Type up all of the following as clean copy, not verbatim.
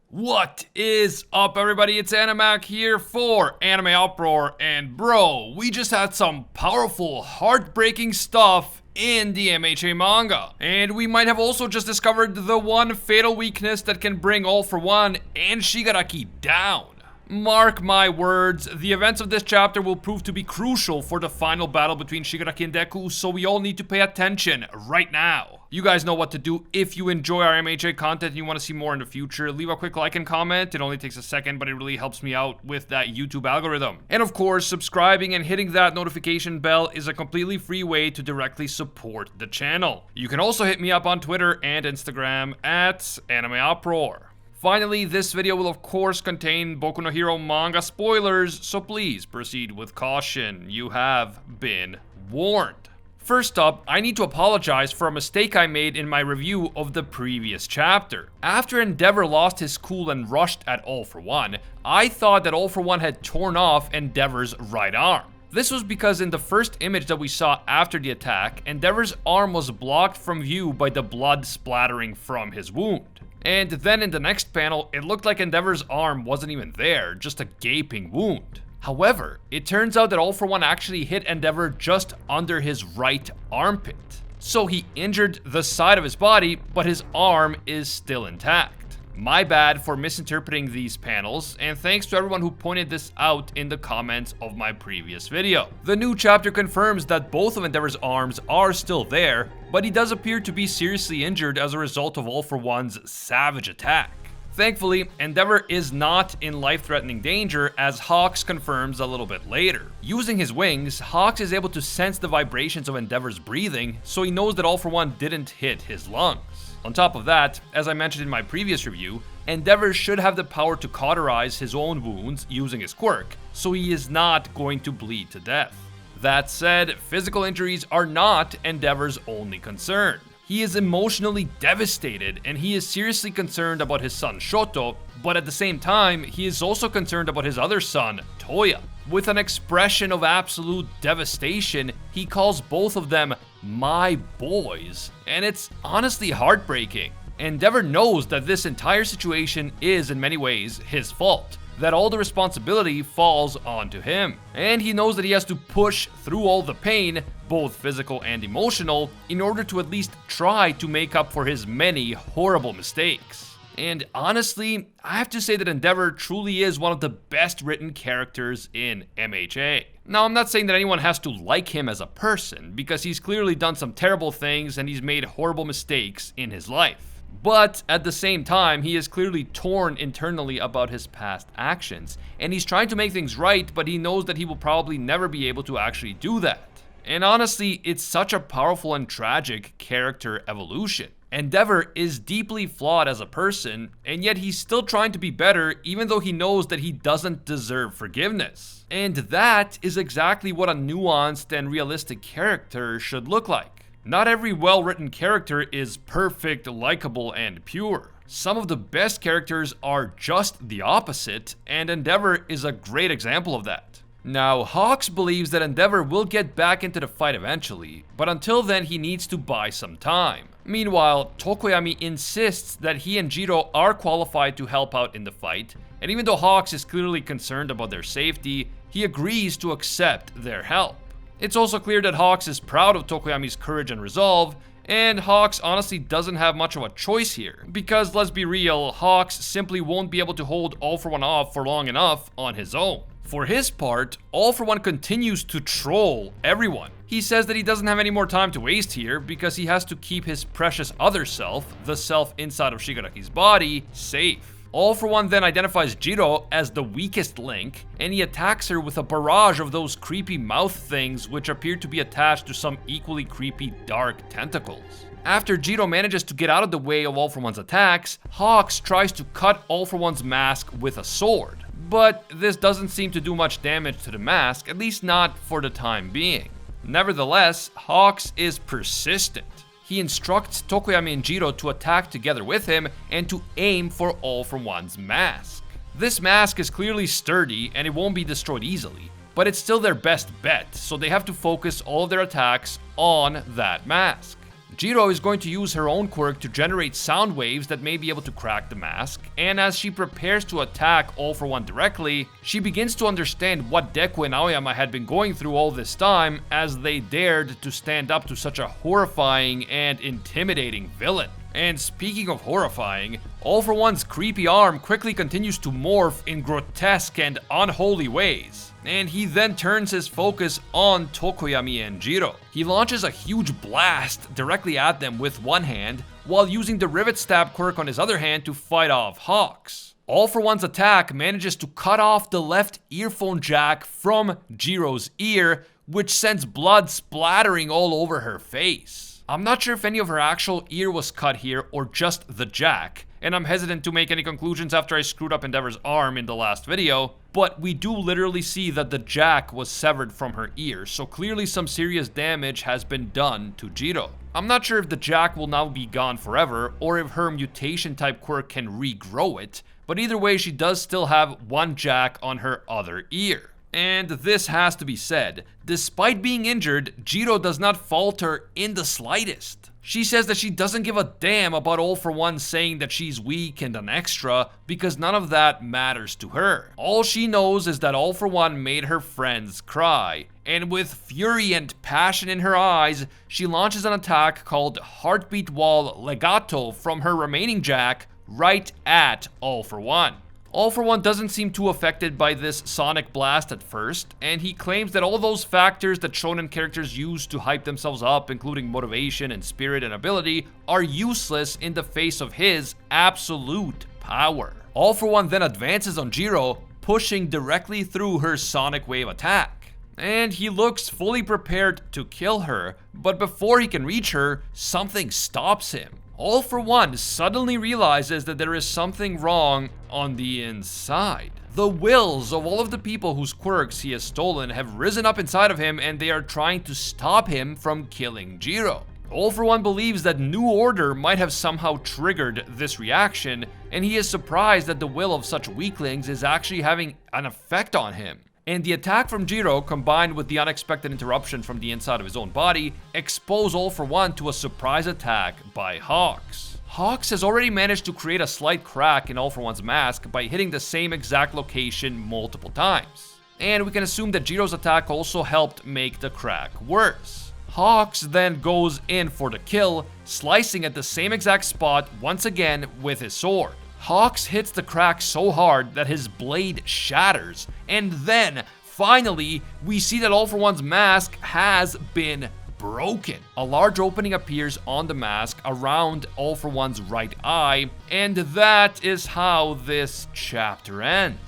What is up, everybody? It's Animac here for Anime Uproar, and bro, we just had some powerful, heartbreaking stuff in the MHA manga. And we might have also just discovered the one fatal weakness that can bring All For One and Shigaraki down. Mark my words, the events of this chapter will prove to be crucial for the final battle between Shigaraki and Deku, so we all need to pay attention right now. You guys know what to do. If you enjoy our MHA content and you want to see more in the future, leave a quick like and comment. It only takes a second, but it really helps me out with that YouTube algorithm. And of course, subscribing and hitting that notification bell is a completely free way to directly support the channel. You can also hit me up on Twitter and Instagram at Anime Uproar. Finally, this video will of course contain Boku no Hero manga spoilers, so please proceed with caution. You have been warned. First up, I need to apologize for a mistake I made in my review of the previous chapter. After Endeavor lost his cool and rushed at All For One, I thought that All For One had torn off Endeavor's right arm. This was because in the first image that we saw after the attack, Endeavor's arm was blocked from view by the blood splattering from his wound. And then in the next panel, it looked like Endeavor's arm wasn't even there, just a gaping wound. However, it turns out that All For One actually hit Endeavor just under his right armpit. So he injured the side of his body, but his arm is still intact. My bad for misinterpreting these panels, and thanks to everyone who pointed this out in the comments of my previous video. The new chapter confirms that both of Endeavor's arms are still there, but he does appear to be seriously injured as a result of All For One's savage attack. Thankfully, Endeavor is not in life-threatening danger, as Hawks confirms a little bit later. Using his wings, Hawks is able to sense the vibrations of Endeavor's breathing, so he knows that All For One didn't hit his lungs. On top of that, as I mentioned in my previous review, Endeavor should have the power to cauterize his own wounds using his quirk, so he is not going to bleed to death. That said, physical injuries are not Endeavor's only concern. He is emotionally devastated, and he is seriously concerned about his son Shoto, but at the same time, he is also concerned about his other son, Toya. With an expression of absolute devastation, he calls both of them my boys, and it's honestly heartbreaking. Endeavor knows that this entire situation is in many ways his fault, that all the responsibility falls onto him, and he knows that he has to push through all the pain, both physical and emotional, in order to at least try to make up for his many horrible mistakes. And honestly, I have to say that Endeavor truly is one of the best written characters in MHA. Now, I'm not saying that anyone has to like him as a person, because he's clearly done some terrible things and he's made horrible mistakes in his life. But at the same time, he is clearly torn internally about his past actions, and he's trying to make things right, but he knows that he will probably never be able to actually do that. And honestly, it's such a powerful and tragic character evolution. Endeavor is deeply flawed as a person, and yet he's still trying to be better even though he knows that he doesn't deserve forgiveness. And that is exactly what a nuanced and realistic character should look like. Not every well-written character is perfect, likable, and pure. Some of the best characters are just the opposite, and Endeavor is a great example of that. Now, Hawks believes that Endeavor will get back into the fight eventually, but until then he needs to buy some time. Meanwhile, Tokoyami insists that he and Jiro are qualified to help out in the fight, and even though Hawks is clearly concerned about their safety, he agrees to accept their help. It's also clear that Hawks is proud of Tokoyami's courage and resolve, and Hawks honestly doesn't have much of a choice here, because let's be real, Hawks simply won't be able to hold All For One off for long enough on his own. For his part, All For One continues to troll everyone. He says that he doesn't have any more time to waste here because he has to keep his precious other self, the self inside of Shigaraki's body, safe. All For One then identifies Jiro as the weakest link, and he attacks her with a barrage of those creepy mouth things which appear to be attached to some equally creepy dark tentacles. After Jiro manages to get out of the way of All For One's attacks, Hawks tries to cut All For One's mask with a sword. But this doesn't seem to do much damage to the mask, at least not for the time being. Nevertheless, Hawks is persistent. He instructs Tokoyami and Jiro to attack together with him and to aim for All For One's mask. This mask is clearly sturdy and it won't be destroyed easily, but it's still their best bet, so they have to focus all of their attacks on that mask. Jiro is going to use her own quirk to generate sound waves that may be able to crack the mask, and as she prepares to attack All For One directly, she begins to understand what Deku and Aoyama had been going through all this time as they dared to stand up to such a horrifying and intimidating villain. And speaking of horrifying, All For One's creepy arm quickly continues to morph in grotesque and unholy ways, and he then turns his focus on Tokoyami and Jiro. He launches a huge blast directly at them with one hand, while using the Rivet Stab quirk on his other hand to fight off Hawks. All For One's attack manages to cut off the left earphone jack from Jiro's ear, which sends blood splattering all over her face. I'm not sure if any of her actual ear was cut here or just the jack, and I'm hesitant to make any conclusions after I screwed up Endeavor's arm in the last video, but we do literally see that the jack was severed from her ear, so clearly some serious damage has been done to Jiro. I'm not sure if the jack will now be gone forever, or if her mutation type quirk can regrow it, but either way she does still have one jack on her other ear. And this has to be said, despite being injured, Jiro does not falter in the slightest. She says that she doesn't give a damn about All For One saying that she's weak and an extra, because none of that matters to her. All she knows is that All For One made her friends cry, and with fury and passion in her eyes, she launches an attack called Heartbeat Wall Legato from her remaining jack right at All For One. All For One doesn't seem too affected by this sonic blast at first, and he claims that all those factors that shonen characters use to hype themselves up, including motivation and spirit and ability, are useless in the face of his absolute power. All For One then advances on Jiro, pushing directly through her sonic wave attack. And he looks fully prepared to kill her, but before he can reach her, something stops him. All For One suddenly realizes that there is something wrong on the inside. The wills of all of the people whose quirks he has stolen have risen up inside of him, and they are trying to stop him from killing Jiro. All For One believes that New Order might have somehow triggered this reaction, and he is surprised that the will of such weaklings is actually having an effect on him. And the attack from Jiro, combined with the unexpected interruption from the inside of his own body, expose All For One to a surprise attack by Hawks. Hawks has already managed to create a slight crack in All For One's mask by hitting the same exact location multiple times. And we can assume that Jiro's attack also helped make the crack worse. Hawks then goes in for the kill, slicing at the same exact spot once again with his sword. Hawks hits the crack so hard that his blade shatters, and then, finally, we see that All For One's mask has been broken. A large opening appears on the mask around All For One's right eye, and that is how this chapter ends.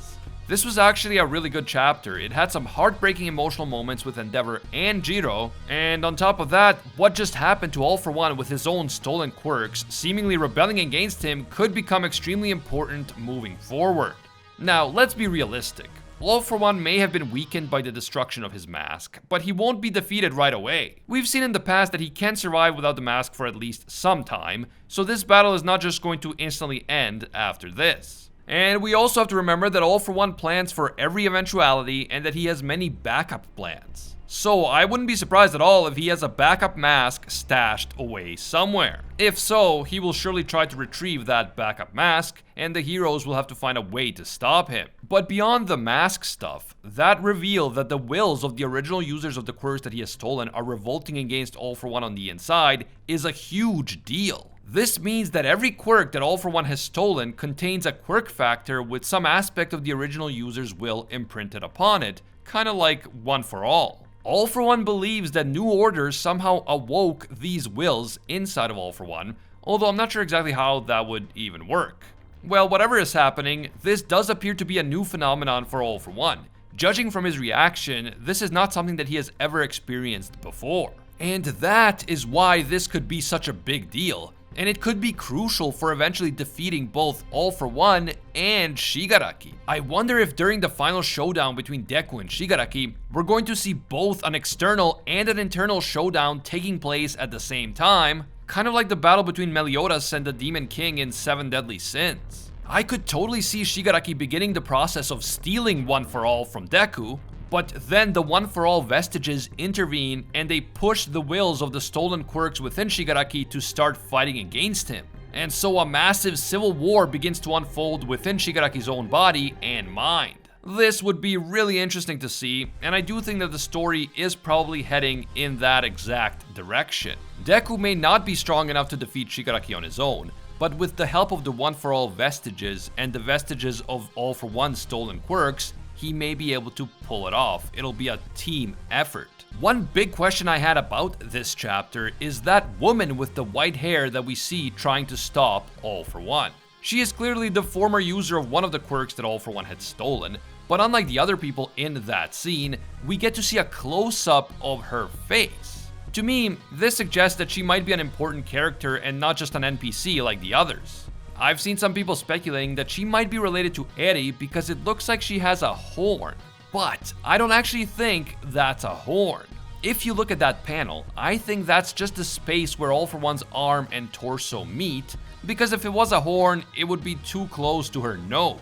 This was actually a really good chapter. It had some heartbreaking emotional moments with Endeavor and Jiro, and on top of that, what just happened to All For One with his own stolen quirks, seemingly rebelling against him, could become extremely important moving forward. Now, let's be realistic. All For One may have been weakened by the destruction of his mask, but he won't be defeated right away. We've seen in the past that he can survive without the mask for at least some time, so this battle is not just going to instantly end after this. And we also have to remember that All For One plans for every eventuality and that he has many backup plans. So I wouldn't be surprised at all if he has a backup mask stashed away somewhere. If so, he will surely try to retrieve that backup mask, and the heroes will have to find a way to stop him. But beyond the mask stuff, that reveal that the wills of the original users of the quirks that he has stolen are revolting against All For One on the inside is a huge deal. This means that every quirk that All For One has stolen contains a quirk factor with some aspect of the original user's will imprinted upon it, kinda like One For All. All For One believes that New Order somehow awoke these wills inside of All For One, although I'm not sure exactly how that would even work. Well, whatever is happening, this does appear to be a new phenomenon for All For One. Judging from his reaction, this is not something that he has ever experienced before. And that is why this could be such a big deal. And it could be crucial for eventually defeating both All For One and Shigaraki. I wonder if during the final showdown between Deku and Shigaraki, we're going to see both an external and an internal showdown taking place at the same time, kind of like the battle between Meliodas and the Demon King in Seven Deadly Sins. I could totally see Shigaraki beginning the process of stealing One For All from Deku, But then the One for All vestiges intervene and they push the wills of the stolen quirks within Shigaraki to start fighting against him. And so a massive civil war begins to unfold within Shigaraki's own body and mind. This would be really interesting to see, and I do think that the story is probably heading in that exact direction. Deku may not be strong enough to defeat Shigaraki on his own, but with the help of the One for All vestiges and the vestiges of All for One stolen quirks, he may be able to pull it off. It'll be a team effort. One big question I had about this chapter is that woman with the white hair that we see trying to stop All for One. She is clearly the former user of one of the quirks that All for One had stolen, but unlike the other people in that scene, we get to see a close-up of her face. To me, this suggests that she might be an important character and not just an NPC like the others. I've seen some people speculating that she might be related to Eri because it looks like she has a horn, but I don't actually think that's a horn. If you look at that panel, I think that's just the space where All for One's arm and torso meet, because if it was a horn, it would be too close to her nose.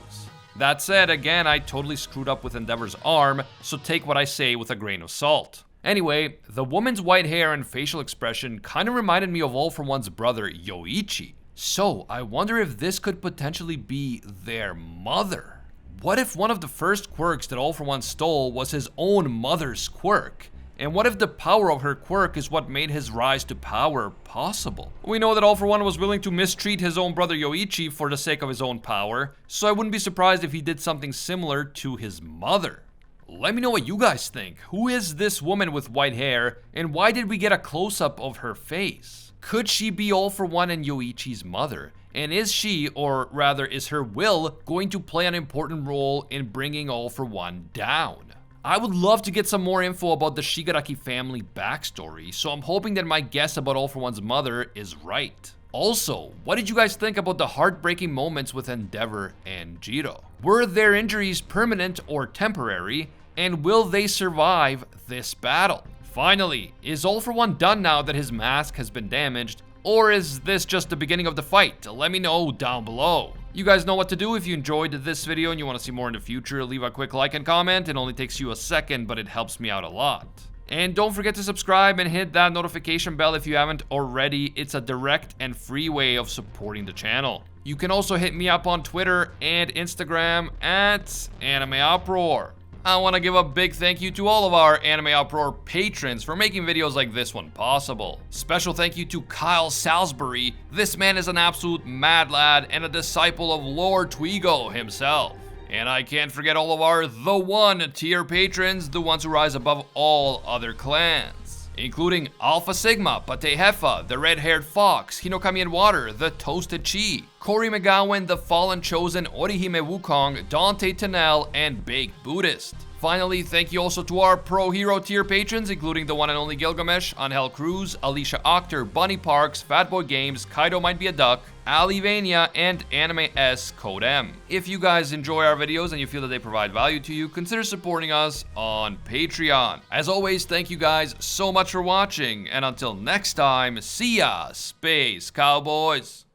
That said, again, I totally screwed up with Endeavor's arm, so take what I say with a grain of salt. Anyway, the woman's white hair and facial expression kind of reminded me of All for One's brother, Yoichi. So, I wonder if this could potentially be their mother. What if one of the first quirks that All for One stole was his own mother's quirk? And what if the power of her quirk is what made his rise to power possible? We know that All for One was willing to mistreat his own brother Yoichi for the sake of his own power, so I wouldn't be surprised if he did something similar to his mother. Let me know what you guys think. Who is this woman with white hair, and why did we get a close-up of her face? Could she be All for One and Yoichi's mother? And is she, or rather is her will, going to play an important role in bringing All for One down? I would love to get some more info about the Shigaraki family backstory, so I'm hoping that my guess about All for One's mother is right. Also, what did you guys think about the heartbreaking moments with Endeavor and Jiro? Were their injuries permanent or temporary, and will they survive this battle? Finally, is All for One done now that his mask has been damaged, or is this just the beginning of the fight? Let me know down below. You guys know what to do. If you enjoyed this video and you want to see more in the future, leave a quick like and comment. It only takes you a second, but it helps me out a lot. And don't forget to subscribe and hit that notification bell if you haven't already. It's a direct and free way of supporting the channel. You can also hit me up on Twitter and Instagram at Anime Uproar. I want to give a big thank you to all of our Anime Uproar patrons for making videos like this one possible. Special thank you to Kyle Salisbury. This man is an absolute mad lad and a disciple of Lord Twigo himself. And I can't forget all of our The One tier patrons, the ones who rise above all other clans, including Alpha Sigma, Pate Hefa, the Red-Haired Fox, Hinokami and Water, the Toasted Chi, Cory McGowan, the Fallen Chosen, Orihime Wukong, Dante Tennell, and Baked Buddhist. Finally, thank you also to our Pro Hero tier patrons, including the one and only Gilgamesh, Angel Cruz, Alicia Octor, Bunny Parks, Fatboy Games, Kaido Might Be a Duck, Ali Vania, and Anime S Code M. If you guys enjoy our videos and you feel that they provide value to you, consider supporting us on Patreon. As always, thank you guys so much for watching, and until next time, see ya, Space Cowboys!